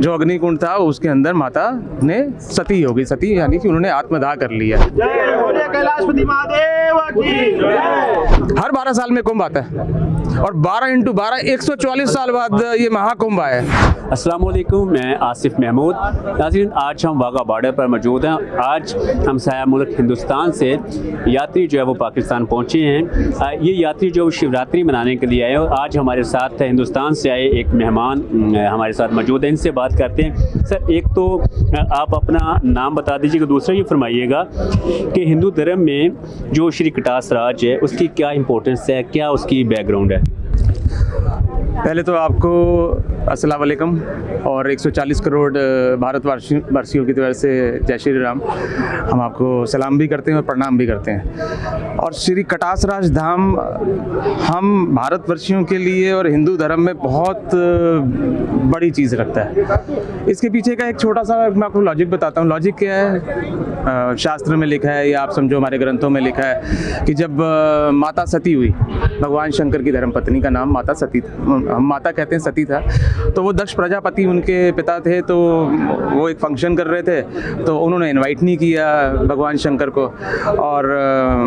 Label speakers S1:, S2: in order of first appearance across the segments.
S1: जो अग्निकुंड था उसके अंदर माता ने सती हो गई, सती यानी कि उन्होंने आत्मदाह कर लिया।
S2: कैलाशपति महादेव की।
S1: हर 12 साल में कुंभ आता है और 12x12 144 साल बाद ये महाकुंभ आया है।
S3: अस्सलाम वालेकुम, मैं आसिफ महमूद। नाज़रीन, आज हम वाघा बॉर्डर पर मौजूद हैं। आज हमसाया मुल्क हिंदुस्तान से यात्री जो है वो पाकिस्तान पहुंचे हैं। ये यात्री जो शिवरात्रि मनाने के लिए आए और आज हमारे साथ हिंदुस्तान से आए एक मेहमान हमारे साथ मौजूद हैं। इनसे बात करते हैं। सर, एक तो आप अपना नाम बता दीजिएगा, दूसरा ये फरमाइएगा कि हिंदू धर्म में जो श्री कटास राज है उसकी क्या इंपॉर्टेंस है, क्या उसकी बैकग्राउंड है?
S1: पहले तो आपको अस्सलाम वालेकुम और 140 करोड़ भारतवासियों की तरफ से जय श्री राम। हम आपको सलाम भी करते हैं और प्रणाम भी करते हैं। और श्री कटास राज धाम हम भारतवर्षियों के लिए और हिंदू धर्म में बहुत बड़ी चीज़ रखता है। इसके पीछे का एक छोटा सा मैं आपको लॉजिक बताता हूँ। लॉजिक क्या है? शास्त्र में लिखा है या आप समझो हमारे ग्रंथों में लिखा है कि जब माता सती हुई, भगवान शंकर की धर्मपत्नी का नाम माता सती, हम माता कहते हैं सती था, तो वो दक्ष प्रजापति उनके पिता थे। तो वो एक फंक्शन कर रहे थे तो उन्होंने इनवाइट नहीं किया भगवान शंकर को और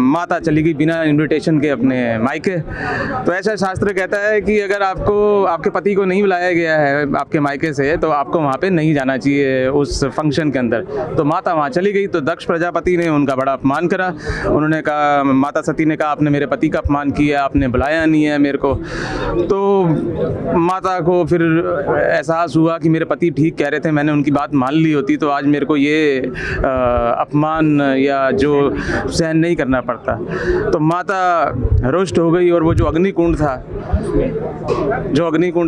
S1: माता चली गई बिना इनविटेशन के अपने मायके। तो ऐसा शास्त्र कहता है कि अगर आपको आपके पति को नहीं बुलाया गया है आपके मायके से तो आपको वहाँ पे नहीं जाना चाहिए उस फंक्शन के अंदर। तो माता वहाँ चली गई तो दक्ष प्रजापति ने उनका बड़ा अपमान करा। उन्होंने कहा, माता सती ने कहा, आपने मेरे पति का अपमान किया, आपने बुलाया नहीं है मेरे को। तो माता को फिर एहसास हुआ कि मेरे पति ठीक कह रहे थे, मैंने उनकी बात मान ली होती तो आज मेरे को ये अपमान या जो सहन नहीं करना पड़ता। तो माता रुष्ट हो गई और वो जो अग्निकुंड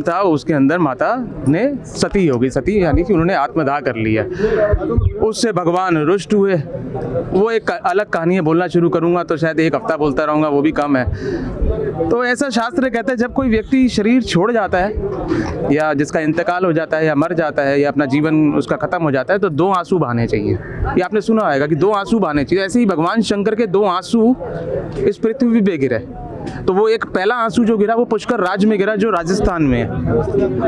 S1: था उसके अंदर माता ने सती हो गई, सती यानी कि उन्होंने आत्मदाह कर लिया। उससे भगवान रुष्ट हुए। वो एक अलग कहानी बोलना शुरू करूँगा तो शायद एक हफ्ता बोलता रहूँगा, वो भी कम है। तो ऐसा शास्त्र कहता है जब कोई व्यक्ति शरीर छोड़ जाता है या जिसका इंतकाल हो जाता है या मर जाता है या अपना जीवन उसका खत्म हो जाता है तो 2 आंसू बहाने चाहिए। ये आपने सुना होगा कि 2 आंसू बहाने चाहिए। ऐसे ही भगवान शंकर के 2 आंसू इस पृथ्वी पे गिरे। तो वो एक पहला आंसू जो गिरा वो पुष्कर राज में गिरा जो राजस्थान में है,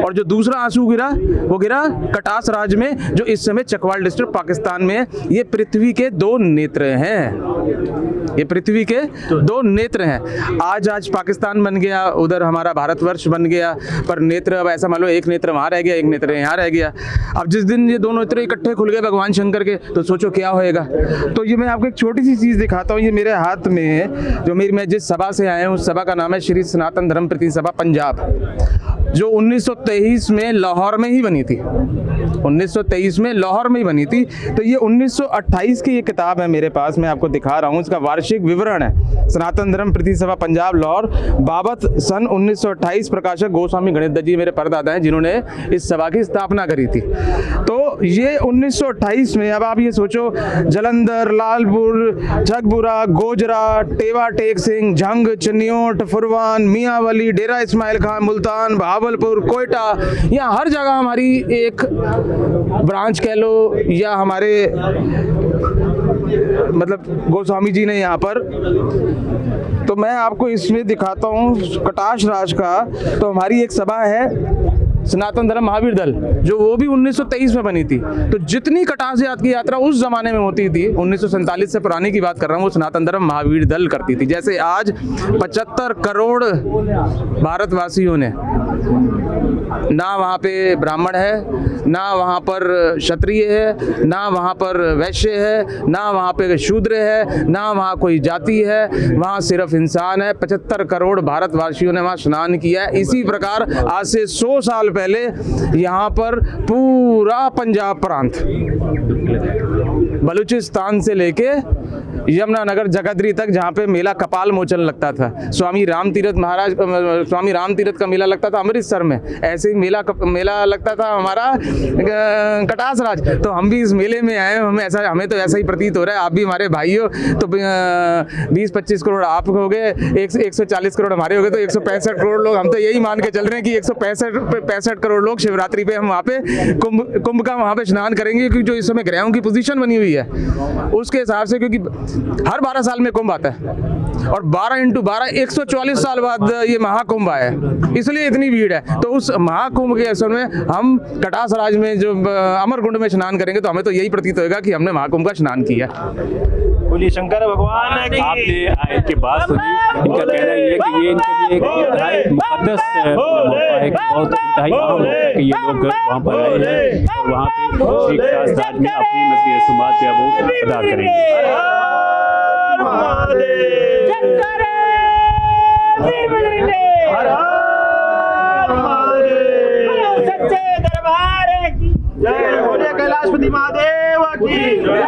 S1: और जो दूसरा आंसू गिरा वो गिरा कटास राज में जो इस समय चकवाल डिस्ट्रिक्ट पाकिस्तान में है। ये पृथ्वी के 2 नेत्र हैं, ये पृथ्वी के 2 नेत्र हैं। आज पाकिस्तान बन गया, उधर हमारा भारतवर्ष बन गया, पर नेत्र अब ऐसा मान लो एक नेत्र वहाँ रह गया, एक नेत्र यहाँ रह गया। अब जिस दिन ये 2 नेत्र इकट्ठे खुल गए भगवान शंकर के तो सोचो क्या होएगा। तो ये मैं आपको एक छोटी सी चीज़ दिखाता हूँ। ये मेरे हाथ में है जो मैं जिस सभा से आया हूँ उस सभा का नाम है श्री सनातन धर्म प्रति सभा पंजाब, जो 1923 में लाहौर में ही बनी थी। 1923 में लाहौर में ही बनी थी। तो ये 1928 की ये किताब है मेरे पास, मैं आपको दिखा रहा हूँ। इसका वार्षिक विवरण है सनातन धर्म प्रति सभा पंजाब लाहौर, बाबत सन 1928। प्रकाशक गोस्वामी गणेश दत्त जी मेरे परदादा हैं जिन्होंने इस सभा की स्थापना करी थी। तो ये 1928 में, अब आप ये सोचो, जलंधर, लालपुर, जगपुरा, गोजरा, टेवा टेक सिंह, झंग, चन्योट, फुरवान, मियांवाली, डेरा इस्माइल खान, मुल्तान, भावलपुर, कोयटा, यहाँ हर जगह हमारी एक ब्रांच कह लो या हमारे मतलब गोस्वामी जी ने यहाँ पर। तो मैं आपको इसमें दिखाता हूँ कटास राज का। तो हमारी एक सभा है सनातन धर्म महावीर दल, जो वो भी 1923 में बनी थी। तो जितनी कटास की यात्रा उस जमाने में होती थी, 1947 से पुरानी की बात कर रहा हूँ, वो सनातन धर्म महावीर दल करती थी। जैसे आज 75 करोड़ भारतवासियों ने, ना वहाँ पे ब्राह्मण है, ना वहाँ पर क्षत्रिय है, ना वहाँ पर वैश्य है, ना वहाँ पे शूद्र है, ना वहाँ कोई जाति है, वहाँ सिर्फ इंसान है। 75 करोड़ भारतवासियों ने वहाँ स्नान किया है। इसी प्रकार आज से 100 साल पहले यहाँ पर पूरा पंजाब प्रांत, बलूचिस्तान से लेके यमुनानगर जगाधरी तक, जहाँ पे मेला कपाल मोचन लगता था, स्वामी राम तीरथ का मेला लगता था अमृतसर में, ऐसे ही मेला लगता था हमारा कटास राज। तो हम भी इस मेले में आए, हमें तो ऐसा ही प्रतीत हो रहा है। आप भी हमारे भाई हो, तो 20-25 करोड़ आप हो गए, 140 करोड़ हमारे हो गए, तो 165 करोड़ लोग। हम तो यही मान के चल रहे हैं कि 165 करोड़ लोग शिवरात्रि पे हम वहाँ पे कुंभ का वहाँ पे स्नान करेंगे, क्योंकि जो इस समय ग्रहों की पोजीशन बनी हुई है उसके हिसाब से, क्योंकि हर 12 साल में कुंभ आता है और 12 × 12 144 साल बाद ये महाकुंभ आया है, इसलिए इतनी भीड़ है। तो उस महाकुंभ के असल में हम कटास राज में जो अमरकुंड में स्नान करेंगे तो हमें तो यही प्रतीत होगा कि हमने महाकुंभ का स्नान किया।
S2: बोलिए शंकर भगवान की।
S3: आपने आयत की बात सुनी, इनका कहना ये है कि ये इनके लिए एक इंतहाई मुकद्दस मौका है, एक बहुत इंतहाई अहम मौका है कि ये लोग वहाँ पर आए हैं और वहाँ पे श्री कैलाश राज में अपनी मजहबी रसूमात जो है वो अदा करेंगे।
S2: सच्चे दरबार की जय। बोलिए कैलाशपति महादेव की जय।